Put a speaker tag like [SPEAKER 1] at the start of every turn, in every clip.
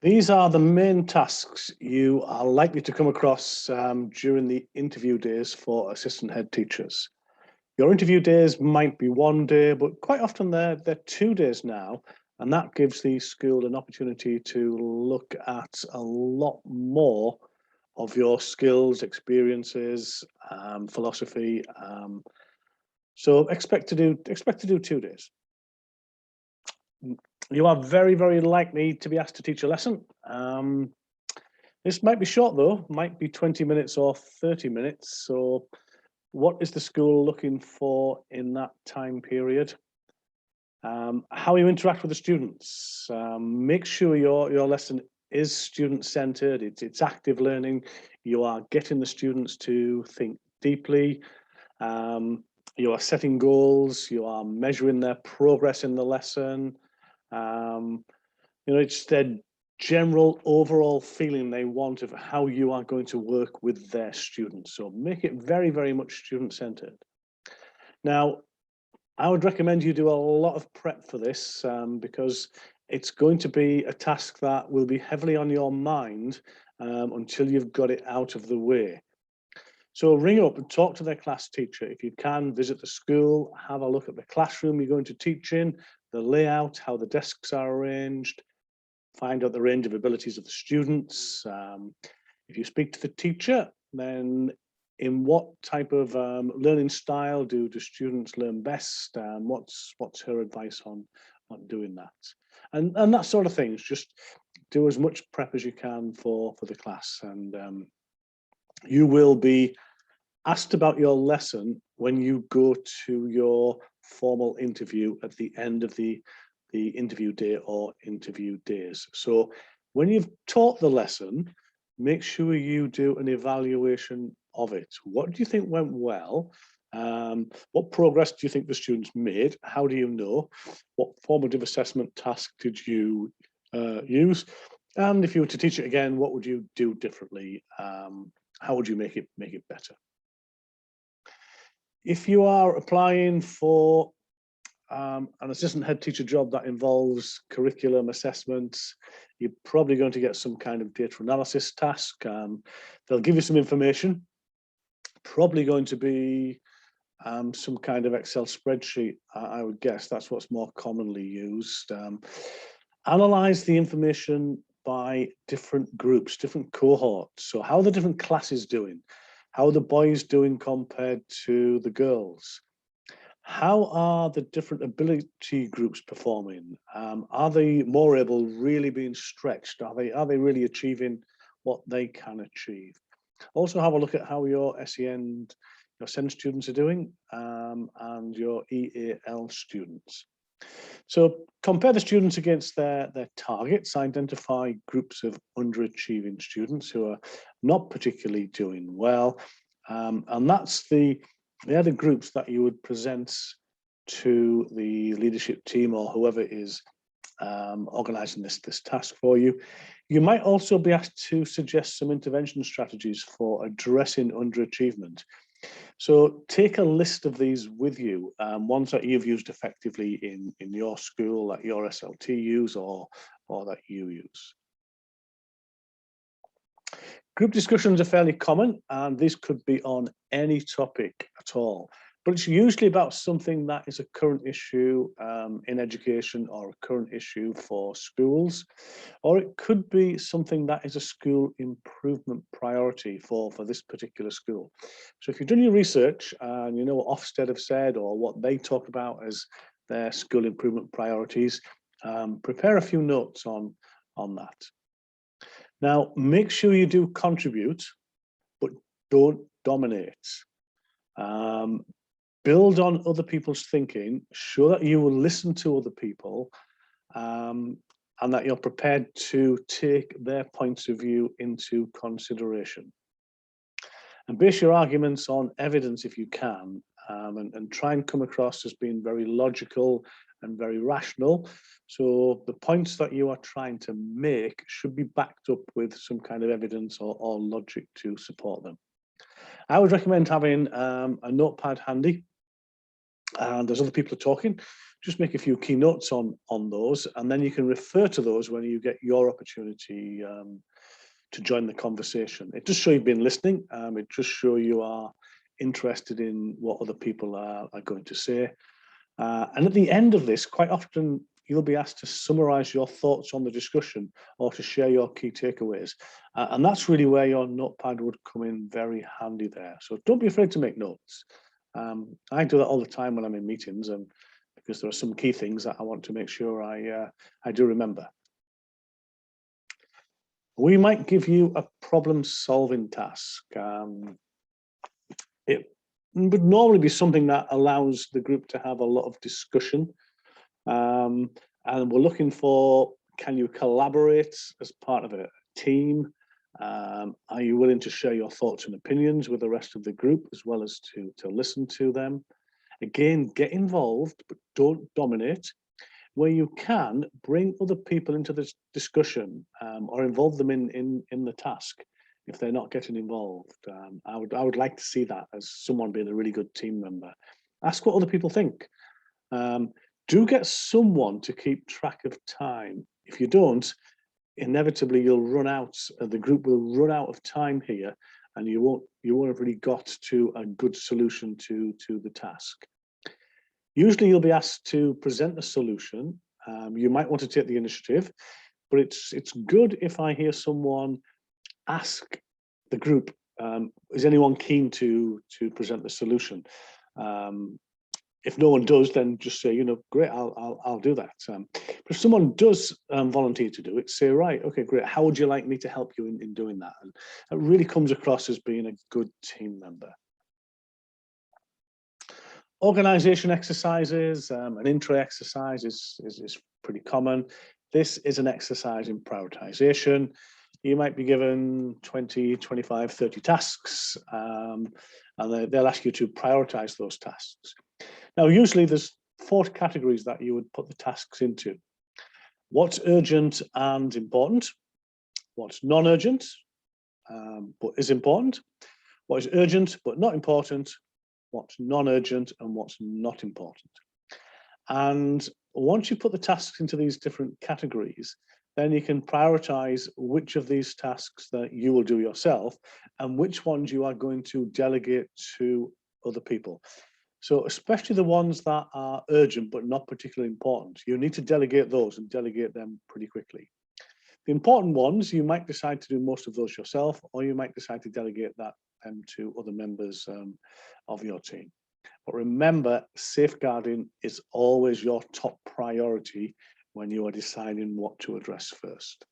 [SPEAKER 1] These are the main tasks you are likely to come across during the interview days for assistant head teachers. Your interview days might be one day, but quite often they're 2 days now, and that gives the school an opportunity to look at a lot more of your skills, experiences, philosophy. So expect to do 2 days. You are very, very likely to be asked to teach a lesson. This might be short though, might be 20 minutes or 30 minutes. So what is the school looking for in that time period? How you interact with the students. Make sure your lesson is student-centered, it's active learning. You are getting the students to think deeply. You are setting goals, you are measuring their progress in the lesson. It's their general overall feeling they want of how you are going to work with their students. So make it very, very much student-centered. Now, I would recommend you do a lot of prep for this because it's going to be a task that will be heavily on your mind until you've got it out of the way. So ring up and talk to their class teacher. If you can, visit the school, have a look at the classroom you're going to teach in, the layout, how the desks are arranged, find out the range of abilities of the students. If you speak to the teacher, then in what type of learning style do students learn best? What's her advice on doing that? And that sort of things. Just do as much prep as you can for the class, and you will be asked about your lesson when you go to your formal interview at the end of the interview day or interview days. So when you've taught the lesson, make sure you do an evaluation of it. What do you think went well? What progress do you think the students made? How do you know? What formative assessment task did you use? And if you were to teach it again, what would you do differently? How would you make it better? If you are applying for an assistant head teacher job that involves curriculum assessments, you're probably going to get some kind of data analysis task. They'll give you some information, probably going to be some kind of Excel spreadsheet, I would guess. That's what's more commonly used. Analyze the information by different groups, different cohorts. So how are the different classes doing? How are the boys doing compared to the girls? How are the different ability groups performing? Are they more able, really being stretched? Are they really achieving what they can achieve? Also have a look at how your SEN, your SEN students are doing and your EAL students. So compare the students against their targets, identify groups of underachieving students who are not particularly doing well. And that's the other groups that you would present to the leadership team or whoever is organising this task for you. You might also be asked to suggest some intervention strategies for addressing underachievement. So take a list of these with you, ones that you've used effectively in your school, that your SLT use or that you use. Group discussions are fairly common, and these could be on any topic at all. But it's usually about something that is a current issue in education or a current issue for schools, or it could be something that is a school improvement priority for this particular school. So if you've done your research and you know what Ofsted have said or what they talk about as their school improvement priorities, prepare a few notes on that. Now, make sure you do contribute, but don't dominate. Build on other people's thinking, show that you will listen to other people and that you're prepared to take their points of view into consideration. And base your arguments on evidence if you can, and try and come across as being very logical and very rational. So the points that you are trying to make should be backed up with some kind of evidence or logic to support them. I would recommend having a notepad handy. and as other people are talking, just make a few key notes on those, and then you can refer to those when you get your opportunity to join the conversation. It just shows you've been listening. It just shows you are interested in what other people are going to say. And at the end of this, quite often you'll be asked to summarize your thoughts on the discussion or to share your key takeaways. And that's really where your notepad would come in very handy there. So don't be afraid to make notes. I do that all the time when I'm in meetings, and because there are some key things that I want to make sure I do remember. We might give you a problem-solving task. It would normally be something that allows the group to have a lot of discussion. And we're looking for, can you collaborate as part of a team? Are you willing to share your thoughts and opinions with the rest of the group, as well as to listen to them? Again, get involved, but don't dominate. Where you can, bring other people into this discussion, or involve them in the task if they're not getting involved. I would like to see that as someone being a really good team member. Ask what other people think. Do get someone to keep track of time. If you don't, inevitably you'll run out. The group will run out of time here, and you won't have really got to a good solution to the task. Usually you'll be asked to present a solution. You might want to take the initiative, but it's good if I hear someone ask the group, is anyone keen to present the solution? If no one does, then just say, great, I'll do that. But if someone does volunteer to do it, say, right, okay, great. How would you like me to help you in doing that? And it really comes across as being a good team member. Organization exercises, an intro exercise is pretty common. This is an exercise in prioritization. You might be given 20, 25, 30 tasks, and they'll ask you to prioritize those tasks. Now, usually there's 4 categories that you would put the tasks into. What's urgent and important, what's non-urgent, but is important, what is urgent but not important, what's non-urgent, and what's not important. And once you put the tasks into these different categories, then you can prioritize which of these tasks that you will do yourself and which ones you are going to delegate to other people. So especially the ones that are urgent but not particularly important, you need to delegate those and delegate them pretty quickly. The important ones, you might decide to do most of those yourself, or you might decide to delegate that to other members of your team. But remember, safeguarding is always your top priority when you are deciding what to address first.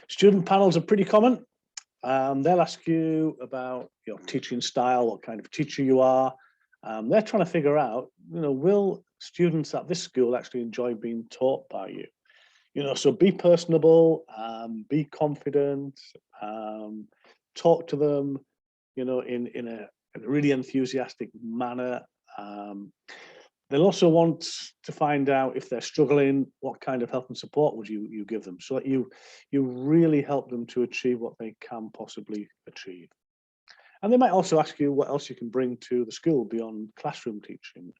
[SPEAKER 1] Student panels are pretty common. They'll ask you about your teaching style, what kind of teacher you are. They're trying to figure out, will students at this school actually enjoy being taught by you? So be personable, be confident, talk to them, in a really enthusiastic manner. They'll also want to find out if they're struggling, what kind of help and support would you give them, so that you really help them to achieve what they can possibly achieve. And they might also ask you what else you can bring to the school beyond classroom teaching.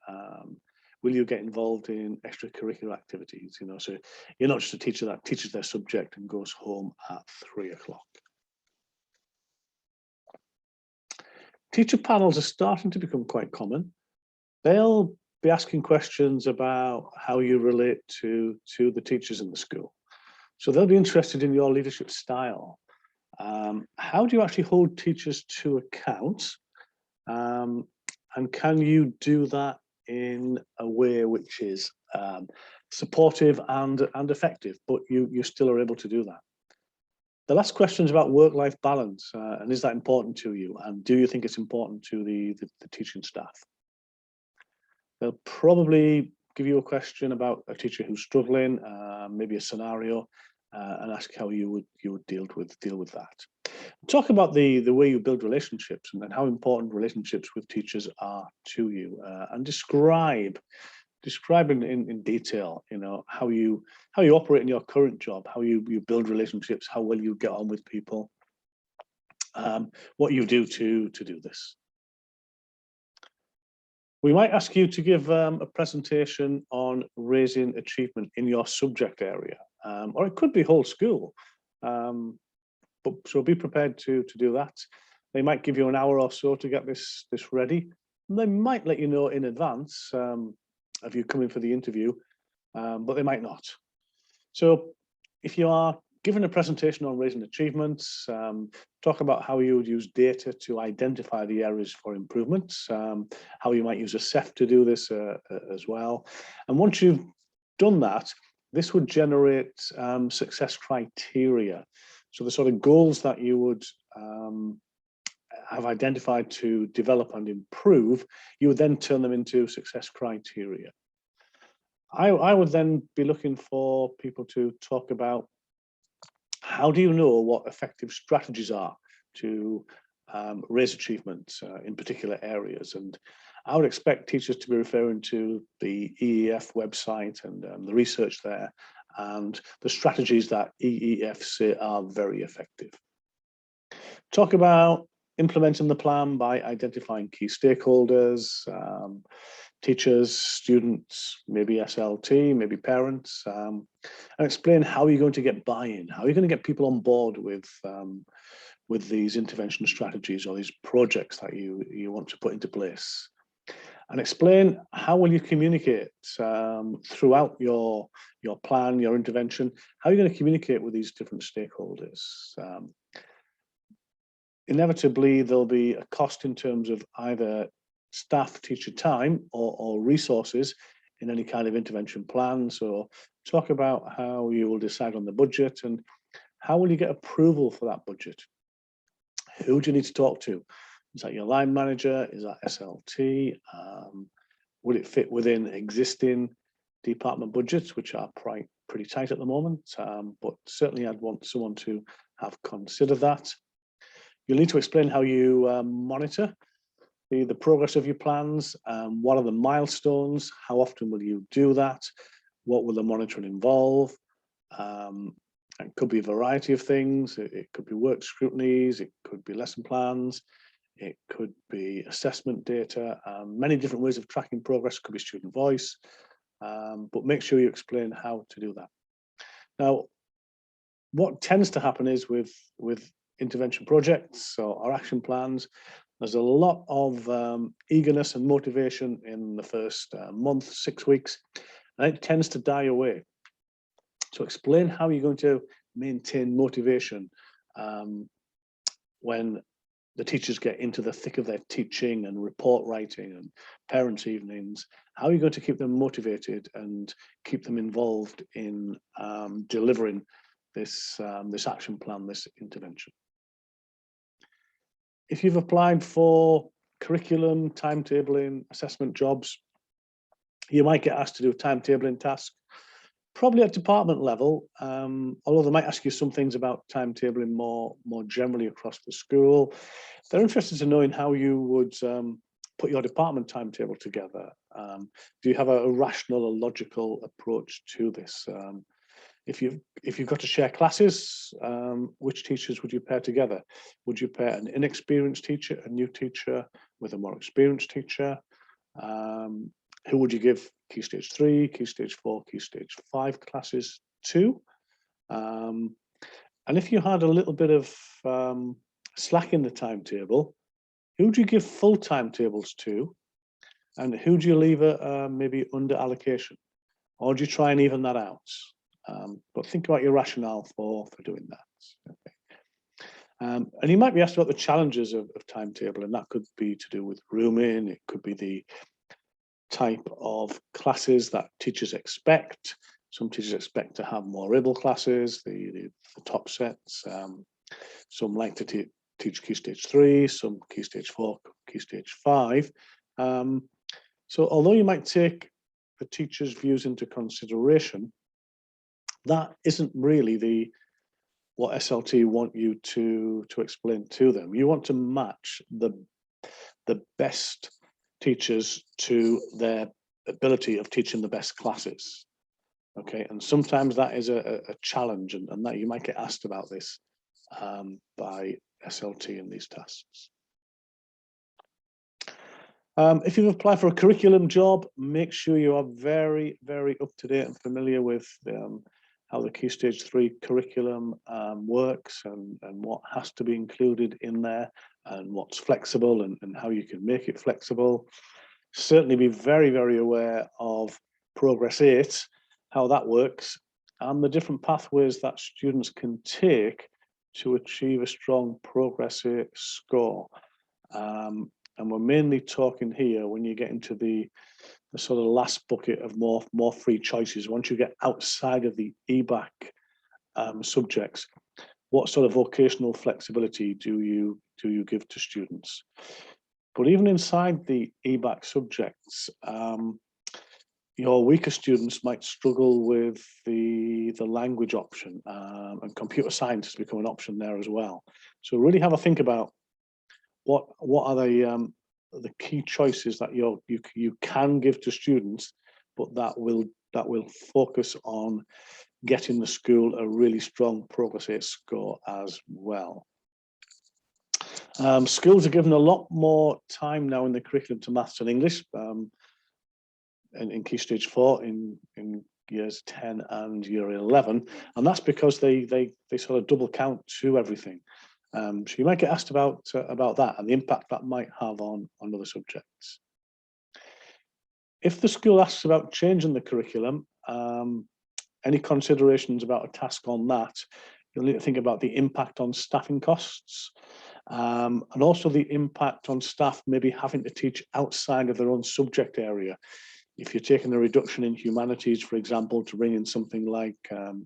[SPEAKER 1] Will you get involved in extracurricular activities? So you're not just a teacher that teaches their subject and goes home at 3 o'clock. Teacher panels are starting to become quite common. They'll be asking questions about how you relate to the teachers in the school. So they'll be interested in your leadership style. How do you actually hold teachers to account? And can you do that in a way which is supportive and effective, but you still are able to do that? The last question is about work-life balance, and is that important to you? And do you think it's important to the teaching staff? They'll probably give you a question about a teacher who's struggling, maybe a scenario, and ask how you would deal with that. Talk about the way you build relationships and how important relationships with teachers are to you, and describe in detail, how you operate in your current job, how you build relationships, how well you get on with people, what you do to do this. We might ask you to give a presentation on raising achievement in your subject area, or it could be whole school. So be prepared to do that. They might give you an hour or so to get this ready. And they might let you know in advance of you coming for the interview, but they might not. So if you are given a presentation on raising achievements, talk about how you would use data to identify the areas for improvements, how you might use a CEF to do this as well. And once you've done that, this would generate success criteria. So the sort of goals that you would have identified to develop and improve, you would then turn them into success criteria. I would then be looking for people to talk about how do you know what effective strategies are to raise achievement in particular areas. And I would expect teachers to be referring to the EEF website and the research there and the strategies that EEF say are very effective. Talk about implementing the plan by identifying key stakeholders, teachers, students, maybe SLT, maybe parents, and explain how you're going to get buy-in, how you're going to get people on board with these intervention strategies or these projects that you want to put into place. And explain how will you communicate throughout your plan, your intervention, how you're going to communicate with these different stakeholders. Inevitably, there'll be a cost in terms of either staff, teacher time, or resources in any kind of intervention plan. So talk about how you will decide on the budget and how will you get approval for that budget. Who do you need to talk to? Is that your line manager? Is that SLT? Will it fit within existing department budgets, which are pretty tight at the moment? But certainly I'd want someone to have considered that. You'll need to explain how you monitor the progress of your plans. What are the milestones? How often will you do that? What will the monitoring involve? It could be a variety of things. It could be work scrutinies. It could be lesson plans. It could be assessment data. Many different ways of tracking progress. Could be student voice. But make sure you explain how to do that. Now, what tends to happen is with intervention projects or action plans, there's a lot of eagerness and motivation in the first month, 6 weeks, and it tends to die away. So explain how you're going to maintain motivation when the teachers get into the thick of their teaching and report writing and parents' evenings. How are you going to keep them motivated and keep them involved in delivering this action plan, this intervention? If you've applied for curriculum, timetabling, assessment jobs, you might get asked to do a timetabling task, probably at department level, although they might ask you some things about timetabling more generally across the school. They're interested to know in how you would put your department timetable together. Do you have a rational or logical approach to this? If you've got to share classes, which teachers would you pair together? Would you pair an inexperienced teacher, a new teacher, with a more experienced teacher? Who would you give Key Stage 3, Key Stage 4, Key Stage 5 classes to? And if you had a little bit of slack in the timetable, who would you give full timetables to? And who do you leave maybe under allocation? Or do you try and even that out? But think about your rationale for doing that. Okay. And you might be asked about the challenges of timetable, and that could be to do with rooming. It could be the type of classes that teachers expect. Some teachers expect to have more able classes, the top sets. Some like to teach Key Stage 3, some Key Stage 4, Key Stage 5. So although you might take the teacher's views into consideration, that isn't really what SLT want you to explain to them. You want to match the best teachers to their ability of teaching the best classes. Okay, and sometimes that is a challenge, and that you might get asked about this by SLT in these tasks. If you've applied for a curriculum job, make sure you are very, very up to date and familiar with how the Key Stage 3 curriculum works and what has to be included in there and what's flexible and how you can make it flexible. Certainly be very, very aware of Progress 8, how that works, and the different pathways that students can take to achieve a strong Progress 8 score. And we're mainly talking here when you get into the sort of last bucket of more free choices. Once you get outside of the EBAC subjects, what sort of vocational flexibility do you give to students? But even inside the EBAC subjects, your weaker students might struggle with the language option, and computer science has become an option there as well. So really have a think about what are the key choices that you can give to students, but that will focus on getting the school a really strong Progress 8 score as well. Schools are given a lot more time now in the curriculum to maths and English, in Key Stage 4 in years 10 and year 11, and that's because they sort of double count to everything. So you might get asked about that and the impact that might have on other subjects. If the school asks about changing the curriculum, any considerations about a task on that, you'll need to think about the impact on staffing costs, and also the impact on staff maybe having to teach outside of their own subject area. If you're taking a reduction in humanities, for example, to bring in something like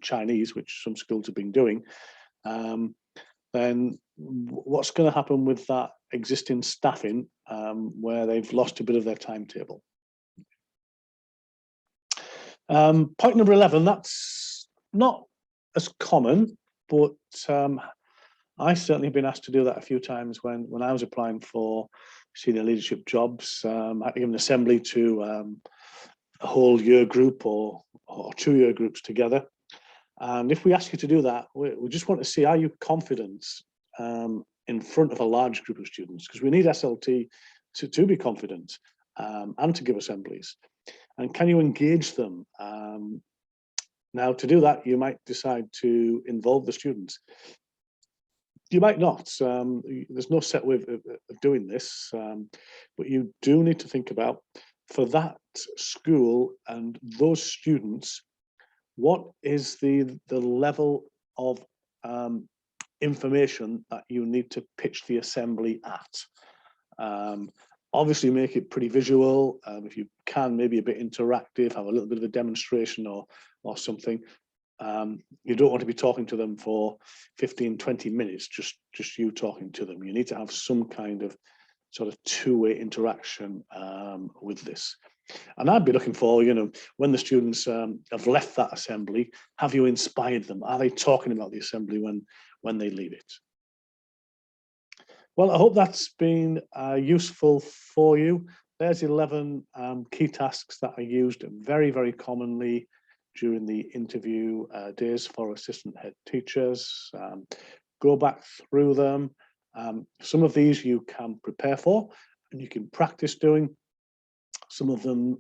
[SPEAKER 1] Chinese, which some schools have been doing, then what's going to happen with that existing staffing where they've lost a bit of their timetable? Point number 11, that's not as common, but I certainly have been asked to do that a few times when I was applying for senior leadership jobs. I had to give an assembly to a whole year group or 2 year groups together. And if we ask you to do that, we just want to see, are you confident in front of a large group of students? Because we need SLT to be confident and to give assemblies. And can you engage them? Now, to do that, you might decide to involve the students. You might not. There's no set way of doing this, but you do need to think about, for that school and those students, what is the level of information that you need to pitch the assembly at? Obviously make it pretty visual. If you can, maybe a bit interactive, have a little bit of a demonstration or something. You don't want to be talking to them for 15, 20 minutes, just you talking to them. You need to have some kind of sort of two-way interaction with this. And I'd be looking for, when the students have left that assembly, have you inspired them? Are they talking about the assembly when they leave it? Well, I hope that's been useful for you. There's 11 key tasks that are used very, very commonly during the interview days for assistant head teachers. Go back through them. Some of these you can prepare for and you can practice doing. Some of them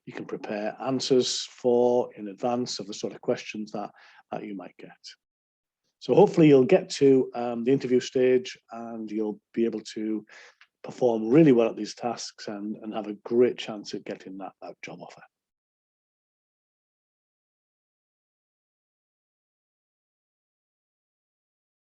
[SPEAKER 1] you can prepare answers for in advance of the sort of questions that you might get. So hopefully you'll get to the interview stage and you'll be able to perform really well at these tasks and have a great chance at getting that job offer.